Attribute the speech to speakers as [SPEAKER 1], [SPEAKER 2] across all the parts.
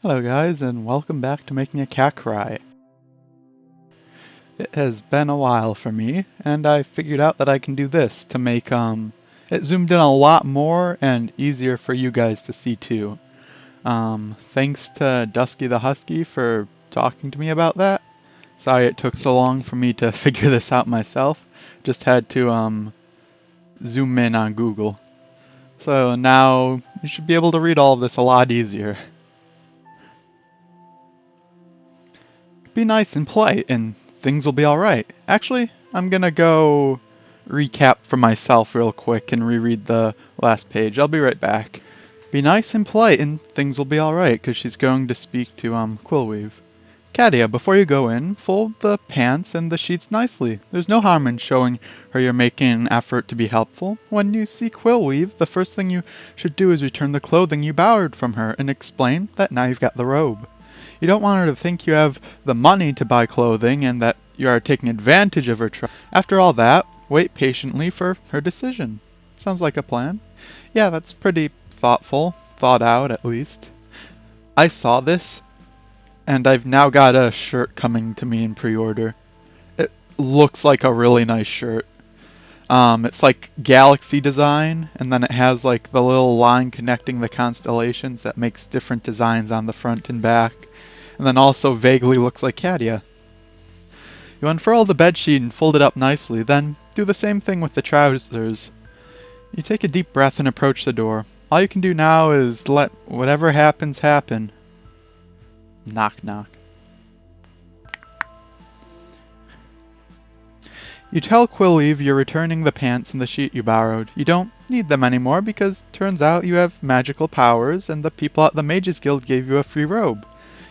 [SPEAKER 1] Hello guys, and welcome back to Making a Cat Cry. It has been a while for me, and I figured out that I can do this to make it zoomed in a lot more and easier for you guys to see too. Thanks to Dusky the Husky for talking to me about that. Sorry it took so long for me to figure this out myself. Just had to zoom in on Google. So now you should be able to read all of this a lot easier. Be nice and polite, and things will be alright. Actually, I'm gonna go recap for myself real quick and reread the last page. I'll be right back. Be nice and polite, and things will be alright, because she's going to speak to, Quillweave. Katia, before you go in, fold the pants and the sheets nicely. There's no harm in showing her you're making an effort to be helpful. When you see Quillweave, the first thing you should do is return the clothing you borrowed from her and explain that now you've got the robe. You don't want her to think you have the money to buy clothing and that you are taking advantage of her trust. After all that, wait patiently for her decision. Sounds like a plan. Yeah, that's pretty thoughtful. Thought out, at least. I saw this, and I've now got a shirt coming to me in pre-order. It looks like a really nice shirt. It's like galaxy design, and then it has like the little line connecting the constellations that makes different designs on the front and back. And then also vaguely looks like Katia. You unfurl the bedsheet and fold it up nicely, then do the same thing with the trousers. You take a deep breath and approach the door. All you can do now is let whatever happens happen. Knock knock. You tell Quillweave you're returning the pants and the sheet you borrowed. You don't need them anymore because turns out you have magical powers and the people at the Mages Guild gave you a free robe.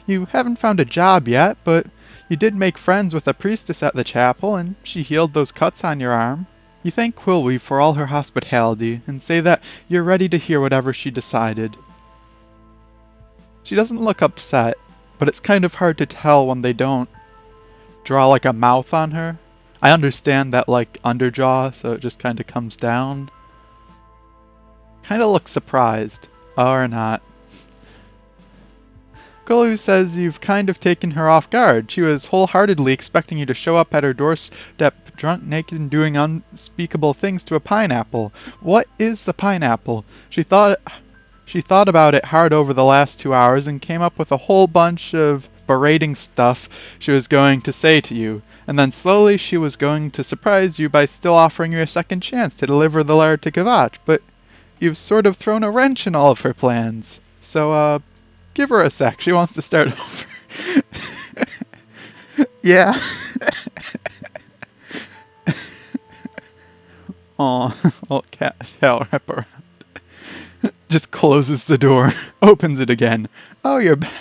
[SPEAKER 1] You haven't found a job yet, but you did make friends with a priestess at the chapel and she healed those cuts on your arm. You thank Quillweave for all her hospitality and say that you're ready to hear whatever she decided. She doesn't look upset, but it's kind of hard to tell when they don't draw like a mouth on her. I understand that like underjaw, so it just kind of comes down. Kind of looks surprised, or not. Quillweave says you've kind of taken her off guard. She was wholeheartedly expecting you to show up at her doorstep drunk, naked, and doing unspeakable things to a pineapple. What is the pineapple? She thought about it hard over the last 2 hours and came up with a whole bunch of berating stuff she was going to say to you. And then slowly she was going to surprise you by still offering you a second chance to deliver the letter to Kavach, but you've sort of thrown a wrench in all of her plans. So, give her a sec. She wants to start over. Yeah. Aw, well, cat shall wrap around. Just closes the door, opens it again. Oh, you're back.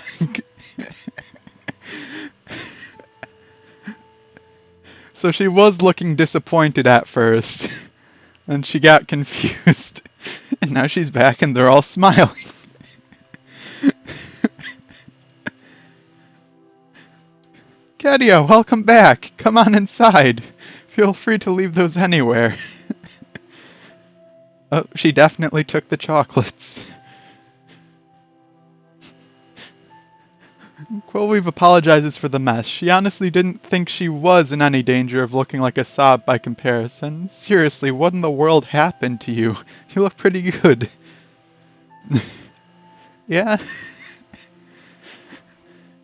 [SPEAKER 1] So she was looking disappointed at first, and she got confused, and now she's back and they're all smiling. Katia, welcome back. Come on inside. Feel free to leave those anywhere. Oh, she definitely took the chocolates. Quillweave apologizes for the mess. She honestly didn't think she was in any danger of looking like a sob by comparison. Seriously, what in the world happened to you? You look pretty good. Yeah?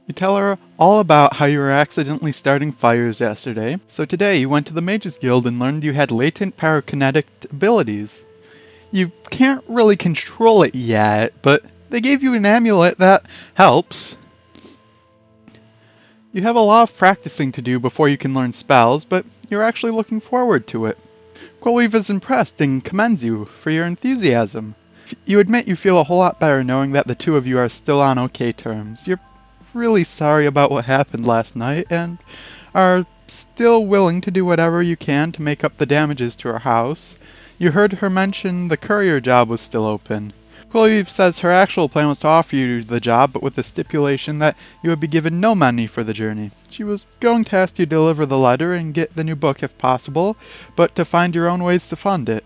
[SPEAKER 1] You tell her all about how you were accidentally starting fires yesterday. So today you went to the Mages Guild and learned you had latent pyrokinetic abilities. You can't really control it yet, but they gave you an amulet that helps. You have a lot of practicing to do before you can learn spells, but you're actually looking forward to it. Quillweave is impressed and commends you for your enthusiasm. You admit you feel a whole lot better knowing that the two of you are still on okay terms. You're really sorry about what happened last night and are still willing to do whatever you can to make up the damages to her house. You heard her mention the courier job was still open. Quillweave says her actual plan was to offer you the job, but with the stipulation that you would be given no money for the journey. She was going to ask you to deliver the letter and get the new book if possible, but to find your own ways to fund it.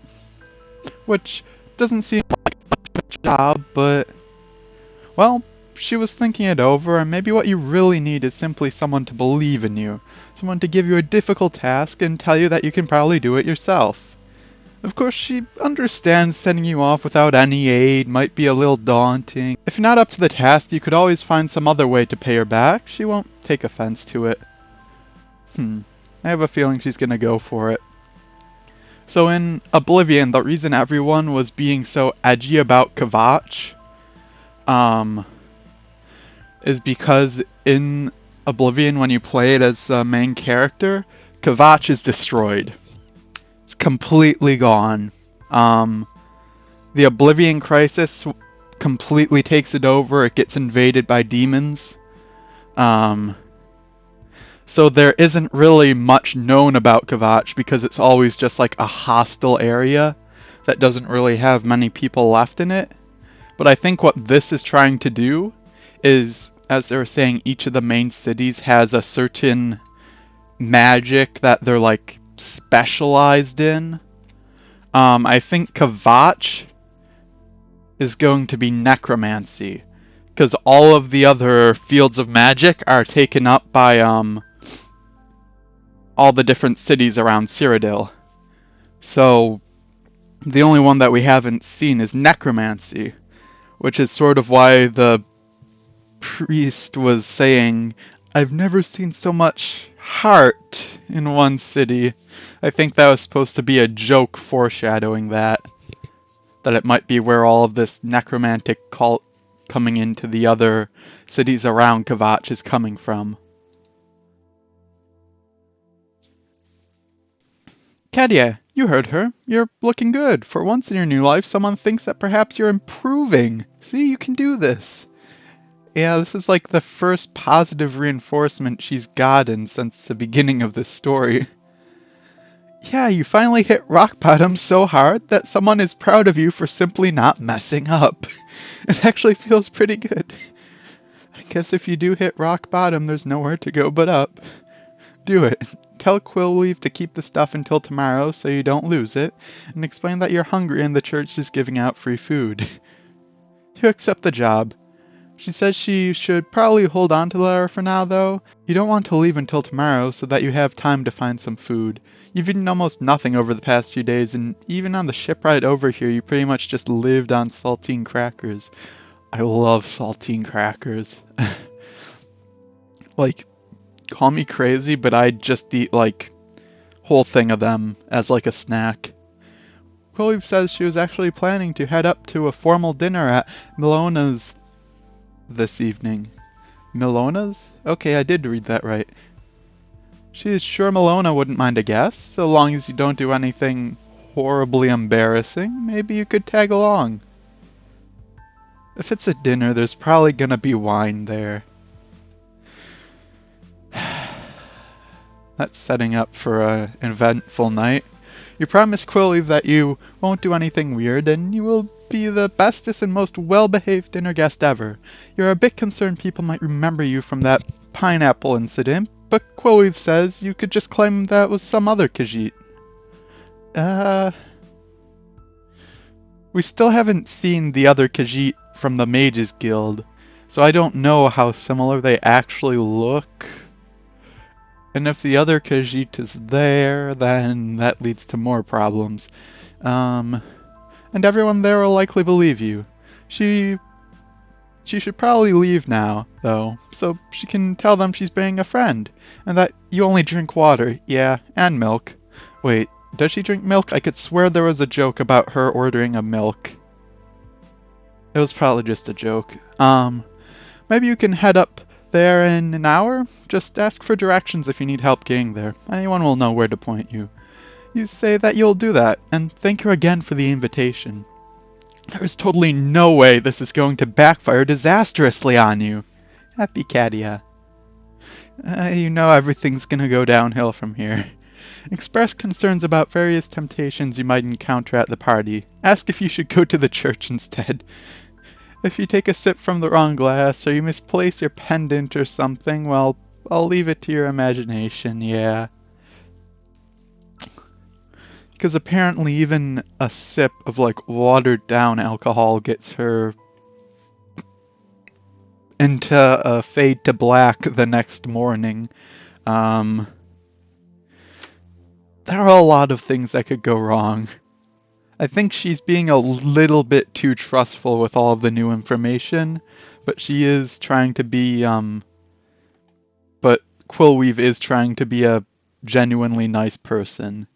[SPEAKER 1] Which doesn't seem like much of a job, but, well, she was thinking it over, and maybe what you really need is simply someone to believe in you. Someone to give you a difficult task and tell you that you can probably do it yourself. Of course, she understands sending you off without any aid might be a little daunting. If you're not up to the task, you could always find some other way to pay her back. She won't take offense to it. I have a feeling she's gonna go for it. So in Oblivion, the reason everyone was being so edgy about Kvatch, is because in Oblivion, when you play it as the main character, Kvatch is destroyed. It's completely gone. The Oblivion Crisis completely takes it over. It gets invaded by demons. So there isn't really much known about Kvatch because it's always just like a hostile area that doesn't really have many people left in it. But I think what this is trying to do is, as they were saying, each of the main cities has a certain magic that they're like specialized in. I think Kvatch is going to be necromancy, because all of the other fields of magic are taken up by all the different cities around Cyrodiil. So the only one that we haven't seen is necromancy, which is sort of why the priest was saying, I've never seen so much heart in one city. I think that was supposed to be a joke foreshadowing that it might be where all of this necromantic cult coming into the other cities around Kvatch is coming from. Kadia, you heard her. You're looking good. For once in your new life, someone thinks that perhaps you're improving. See, you can do this. Yeah, this is like the first positive reinforcement she's gotten since the beginning of this story. Yeah, you finally hit rock bottom so hard that someone is proud of you for simply not messing up. It actually feels pretty good. I guess if you do hit rock bottom, there's nowhere to go but up. Do it. Tell Quillweave to keep the stuff until tomorrow so you don't lose it, and explain that you're hungry and the church is giving out free food. You accept the job. She says she should probably hold on to the letter for now, though. You don't want to leave until tomorrow so that you have time to find some food. You've eaten almost nothing over the past few days, and even on the ship ride over here, you pretty much just lived on saltine crackers. I love saltine crackers. Like, call me crazy, but I'd just eat, like, whole thing of them as, like, a snack. Quillweave says she was actually planning to head up to a formal dinner at Milona's this evening. Milona's? Okay, I did read that right. She is sure Milona wouldn't mind a guest, so long as you don't do anything horribly embarrassing. Maybe you could tag along. If it's a dinner, there's probably gonna be wine there. That's setting up for an eventful night. You promise Quillweave that you won't do anything weird, and you will be the bestest and most well-behaved dinner guest ever. You're a bit concerned people might remember you from that pineapple incident, but Quillweave says you could just claim that was some other Khajiit. We still haven't seen the other Khajiit from the Mages Guild, so I don't know how similar they actually look. And if the other Khajiit is there, then that leads to more problems. And everyone there will likely believe you. She should probably leave now, though, so she can tell them she's being a friend, and that you only drink water, yeah, and milk. Wait, does she drink milk? I could swear there was a joke about her ordering a milk. It was probably just a joke. Maybe you can head up there in an hour? Just ask for directions if you need help getting there. Anyone will know where to point you. You say that you'll do that, and thank you again for the invitation. There is totally no way this is going to backfire disastrously on you. Happy Kadia. You know everything's gonna go downhill from here. Express concerns about various temptations you might encounter at the party. Ask if you should go to the church instead. If you take a sip from the wrong glass, or you misplace your pendant or something, well, I'll leave it to your imagination, yeah. Because apparently even a sip of, like, watered down alcohol gets her into a fade to black the next morning. Um, there are a lot of things that could go wrong. I think she's being a little bit too trustful with all of the new information, but she is trying to be, but Quillweave is trying to be a genuinely nice person.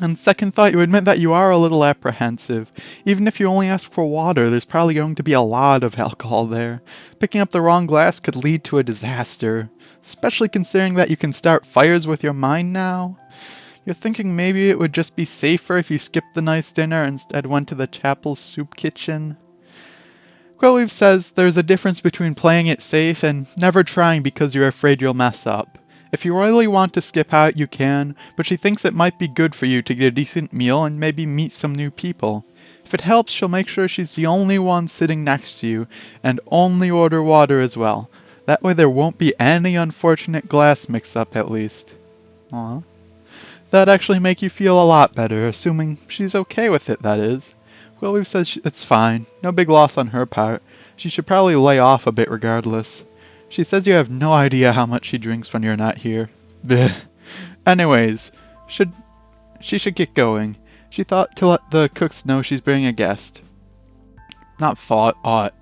[SPEAKER 1] On second thought, you admit that you are a little apprehensive. Even if you only ask for water, there's probably going to be a lot of alcohol there. Picking up the wrong glass could lead to a disaster, especially considering that you can start fires with your mind now. You're thinking maybe it would just be safer if you skipped the nice dinner and instead went to the chapel's soup kitchen. Quillweave says there's a difference between playing it safe and never trying because you're afraid you'll mess up. If you really want to skip out, you can, but she thinks it might be good for you to get a decent meal and maybe meet some new people. If it helps, she'll make sure she's the only one sitting next to you, and only order water as well. That way there won't be any unfortunate glass mix-up at least. Aww. That'd actually make you feel a lot better, assuming she's okay with it, that is. Quillweave says it's fine, no big loss on her part. She should probably lay off a bit regardless. She says you have no idea how much she drinks when you're not here. Bleh. Anyways, she should get going. She thought to let the cooks know she's bringing a guest. Not thought, ought.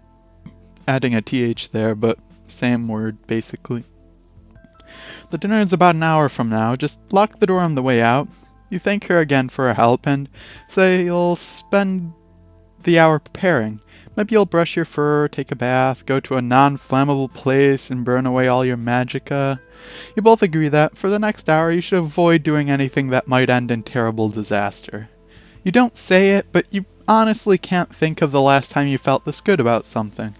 [SPEAKER 1] Adding a th there, but same word, basically. The dinner is about an hour from now. Just lock the door on the way out. You thank her again for her help and say you'll spend the hour preparing. Maybe you'll brush your fur, take a bath, go to a non-flammable place, and burn away all your magicka. You both agree that, for the next hour, you should avoid doing anything that might end in terrible disaster. You don't say it, but you honestly can't think of the last time you felt this good about something.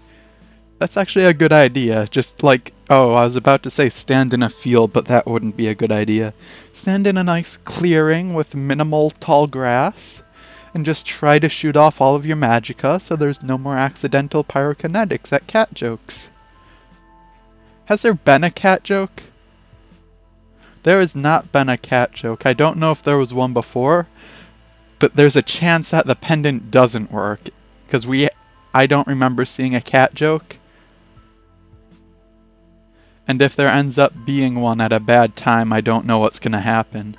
[SPEAKER 1] That's actually a good idea. Just like, oh, I was about to say stand in a field, but that wouldn't be a good idea. Stand in a nice clearing with minimal tall grass. And just try to shoot off all of your magicka so there's no more accidental pyrokinetics at cat jokes. Has there been a cat joke? There has not been a cat joke. I don't know if there was one before, but there's a chance that the pendant doesn't work, because I don't remember seeing a cat joke. And if there ends up being one at a bad time, I don't know what's gonna happen.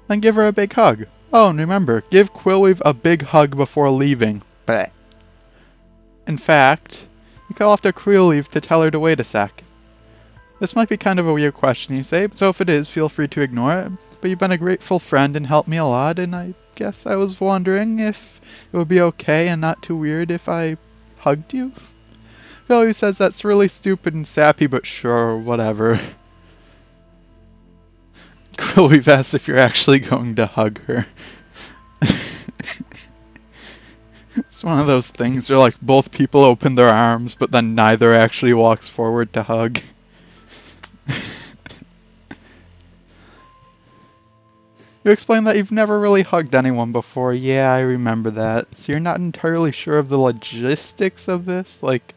[SPEAKER 1] Then give her a big hug. Oh, and remember, give Quillweave a big hug before leaving. Bleh. In fact, you call after Quillweave to tell her to wait a sec. This might be kind of a weird question, you say, so if it is, feel free to ignore it. But you've been a grateful friend and helped me a lot, and I guess I was wondering if it would be okay and not too weird if I hugged you? Quillweave says that's really stupid and sappy, but sure, whatever. Quillweave asks if you're actually going to hug her. It's one of those things where like both people open their arms, but then neither actually walks forward to hug. You explain that you've never really hugged anyone before. Yeah, I remember that. So you're not entirely sure of the logistics of this? Like,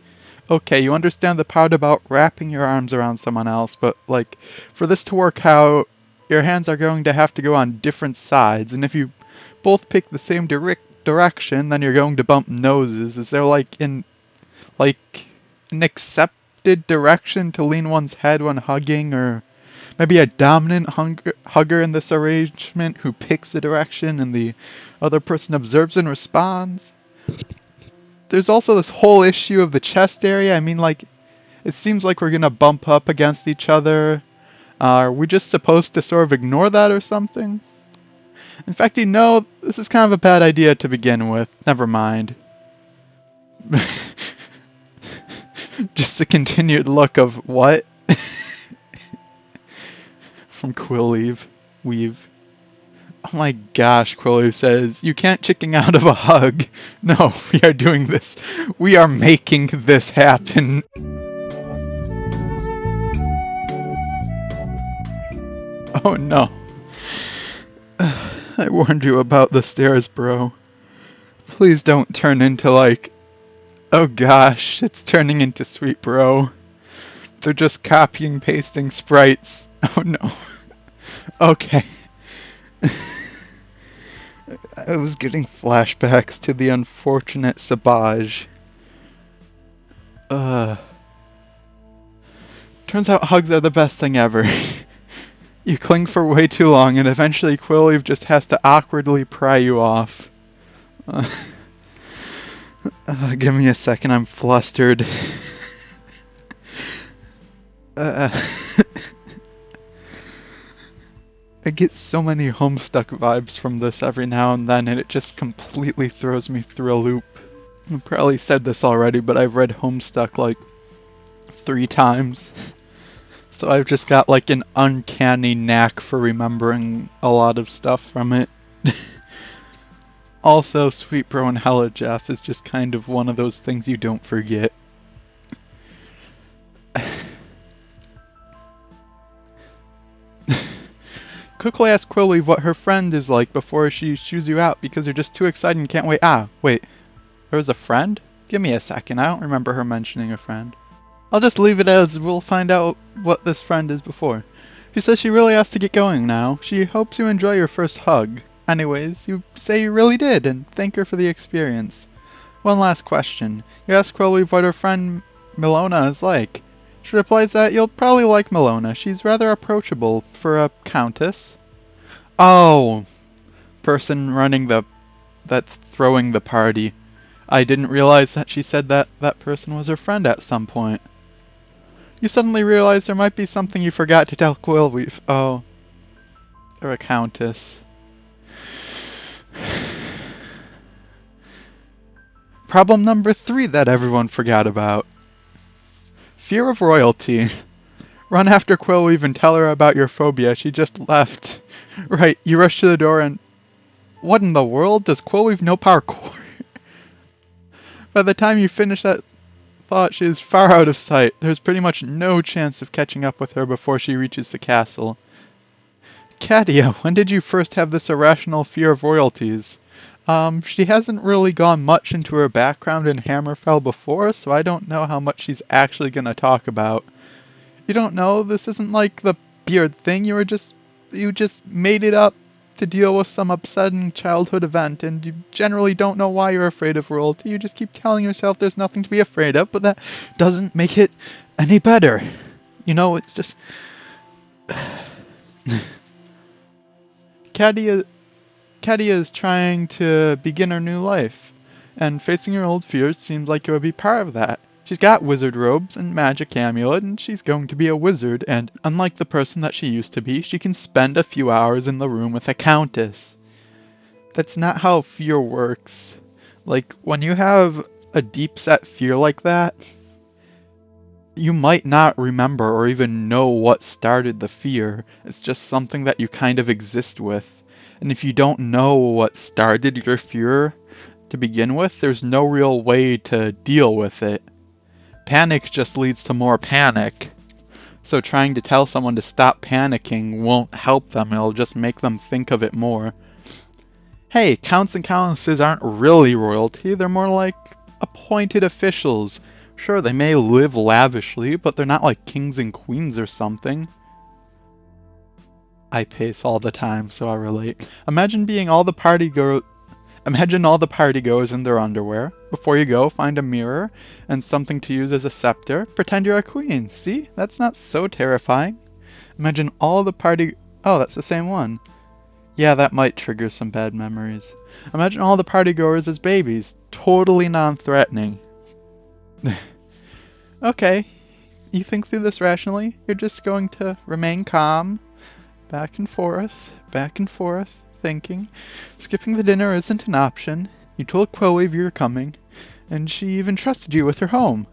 [SPEAKER 1] okay, you understand the part about wrapping your arms around someone else, but like, for this to work out, your hands are going to have to go on different sides, and if you both pick the same direction, then you're going to bump noses. Is there like an accepted direction to lean one's head when hugging, or maybe a dominant hugger in this arrangement who picks the direction and the other person observes and responds? There's also this whole issue of the chest area. I mean, like, it seems like we're gonna bump up against each other. Are we just supposed to sort of ignore that or something? In fact, you know, this is kind of a bad idea to begin with. Never mind. Just a continued look of what? From Quillweave. Oh my gosh, Quillweave says, you can't chicken out of a hug. No, we are doing this. We are making this happen. Oh no. I warned you about the stairs, bro. Please don't turn into like... Oh gosh, it's turning into Sweet Bro. They're just copying pasting sprites. Oh no. Okay. I was getting flashbacks to the unfortunate sbahj. Uh, Turns out hugs are the best thing ever. You cling for way too long, and eventually Quillweave just has to awkwardly pry you off. Uh, Give me a second, I'm flustered. Uh, I get so many Homestuck vibes from this every now and then, and it just completely throws me through a loop. I've probably said this already, but I've read Homestuck like 3 times. So I've just got like an uncanny knack for remembering a lot of stuff from it. Also, Sweet Bro and Hella Jeff is just kind of one of those things you don't forget. Quickly ask Quillweave what her friend is like before she shoos you out because you're just too excited and can't wait. Ah, wait. There was a friend? Give me a second, I don't remember her mentioning a friend. I'll just leave it as we'll find out what this friend is before. She says she really has to get going now. She hopes you enjoy your first hug. Anyways, you say you really did, and thank her for the experience. One last question. You ask Quillweave what her friend Milona is like. She replies that you'll probably like Milona. She's rather approachable for a countess. Oh, person that's throwing the party. I didn't realize that she said that person was her friend at some point. You suddenly realize there might be something you forgot to tell Quillweave. Oh, they're a countess. Problem number 3 that everyone forgot about. Fear of royalty. Run after Quillweave and tell her about your phobia. She just left. Right, you rush to the door and... What in the world? Does Quillweave know parkour? By the time you finish that thought, she is far out of sight. There's pretty much no chance of catching up with her before she reaches the castle. Katia, when did you first have this irrational fear of royalties? She hasn't really gone much into her background in Hammerfell before, so I don't know how much she's actually gonna talk about. You don't know? This isn't like the beard thing. You just made it up to deal with some upsetting childhood event, and you generally don't know why you're afraid of royalty. You just keep telling yourself there's nothing to be afraid of, but that doesn't make it any better. You know, it's just... Katia is trying to begin her new life, and facing her old fears seems like it would be part of that. She's got wizard robes and magic amulet, and she's going to be a wizard, and unlike the person that she used to be, she can spend a few hours in the room with a countess. That's not how fear works. Like, when you have a deep-set fear like that, you might not remember or even know what started the fear. It's just something that you kind of exist with. And if you don't know what started your fear to begin with, there's no real way to deal with it. Panic just leads to more panic. So trying to tell someone to stop panicking won't help them, it'll just make them think of it more. Hey, counts and countesses aren't really royalty, they're more like appointed officials. Sure, they may live lavishly, but they're not like kings and queens or something. I pace all the time, so I relate. Imagine all the partygoers in their underwear. Before you go, find a mirror and something to use as a scepter. Pretend you're a queen. See? That's not so terrifying. Imagine all the party... Oh, that's the same one. Yeah, that might trigger some bad memories. Imagine all the partygoers as babies. Totally non-threatening. Okay, you think through this rationally. You're just going to remain calm. Back and forth, thinking. Skipping the dinner isn't an option. You told Quillweave you were coming, and she even trusted you with her home.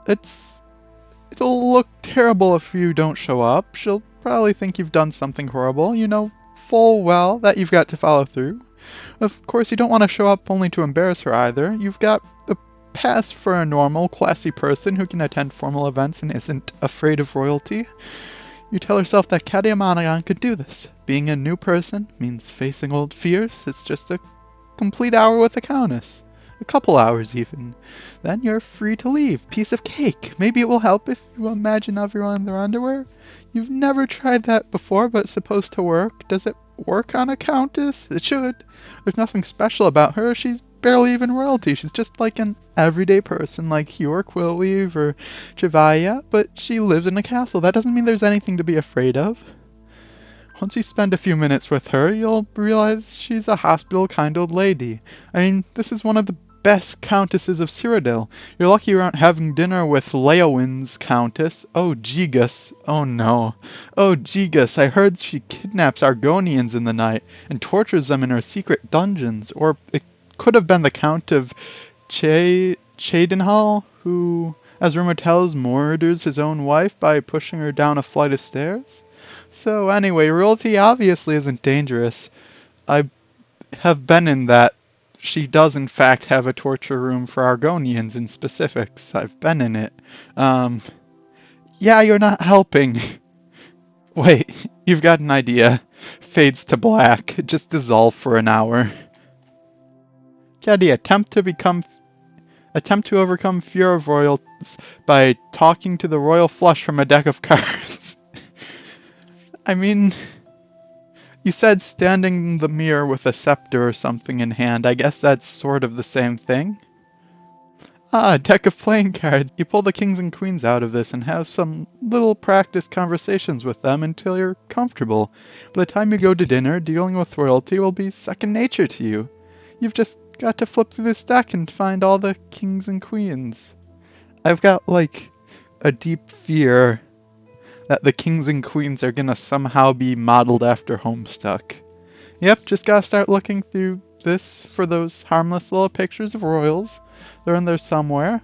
[SPEAKER 1] It'll look terrible if you don't show up. She'll probably think you've done something horrible. You know full well that you've got to follow through. Of course, you don't want to show up only to embarrass her either. You've got the pass for a normal, classy person who can attend formal events and isn't afraid of royalty. You tell yourself that Katia Monaghan could do this. Being a new person means facing old fears. It's just a complete hour with the countess. A couple hours even. Then you're free to leave. Piece of cake. Maybe it will help if you imagine everyone in their underwear. You've never tried that before, but it's supposed to work. Does it work on a countess? It should. There's nothing special about her. She's barely even royalty. She's just like an everyday person like you or Quillweave or Chivaya, but she lives in a castle. That doesn't mean there's anything to be afraid of. Once you spend a few minutes with her, you'll realize she's a hospitable kind old lady. I mean, this is one of the best countesses of Cyrodiil. You're lucky you aren't having dinner with Leowin's countess. Oh, Gigas. Oh no. Oh, Gigas, I heard she kidnaps Argonians in the night and tortures them in her secret dungeons. Or it could have been the Count of Cheydinhal, who, as rumor tells, murders his own wife by pushing her down a flight of stairs. So anyway, royalty obviously isn't dangerous. I have been in that. She does in fact have a torture room for Argonians in specifics. I've been in it. Yeah, you're not helping. Wait, you've got an idea. Fades to black. Just dissolve for an hour. Caddy, attempt to overcome fear of royals by talking to the royal flush from a deck of cards. I mean, you said standing in the mirror with a scepter or something in hand. I guess that's sort of the same thing. Ah, a deck of playing cards. You pull the kings and queens out of this and have some little practice conversations with them until you're comfortable. By the time you go to dinner, dealing with royalty will be second nature to you. You've just got to flip through this deck and find all the kings and queens. I've got, like, a deep fear that the kings and queens are gonna somehow be modeled after Homestuck. Yep, just gotta start looking through this for those harmless little pictures of royals. They're in there somewhere.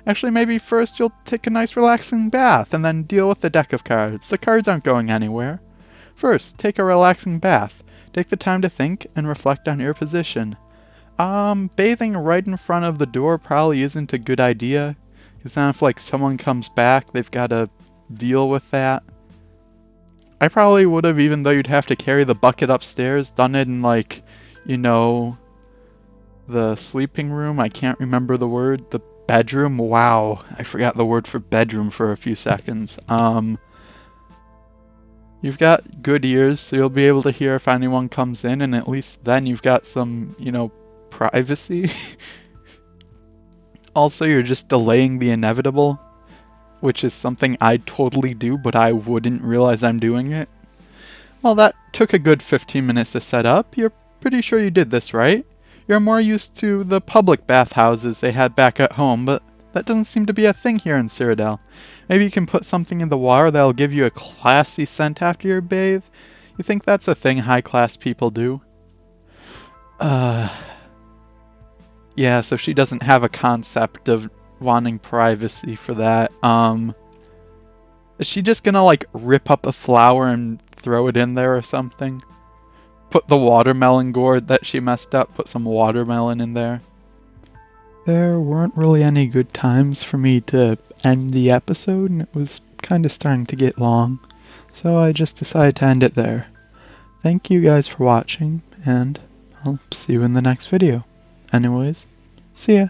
[SPEAKER 1] Actually, maybe first you'll take a nice relaxing bath and then deal with the deck of cards. The cards aren't going anywhere. First, take a relaxing bath. Take the time to think and reflect on your position. Bathing right in front of the door probably isn't a good idea, because then if like someone comes back, they've gotta deal with that. I probably would have, even though you'd have to carry the bucket upstairs, done it in like, you know, the sleeping room. I can't remember the word. The bedroom. Wow, I forgot the word for bedroom for a few seconds. You've got good ears, so you'll be able to hear if anyone comes in, and at least then you've got some, you know, privacy. Also, you're just delaying the inevitable, which is something I'd totally do, but I wouldn't realize I'm doing it. Well, that took a good 15 minutes to set up. You're pretty sure you did this, right? You're more used to the public bathhouses they had back at home, but that doesn't seem to be a thing here in Cyrodiil. Maybe you can put something in the water that'll give you a classy scent after your bathe? You think that's a thing high-class people do? Yeah, so she doesn't have a concept of wanting privacy for that. Is she just gonna like rip up a flower and throw it in there or something? Put the watermelon gourd that she messed up, put some watermelon in there. There weren't really any good times for me to end the episode, and it was kind of starting to get long, so I just decided to end it there. Thank you guys for watching, and I'll see you in the next video. Anyways, see ya.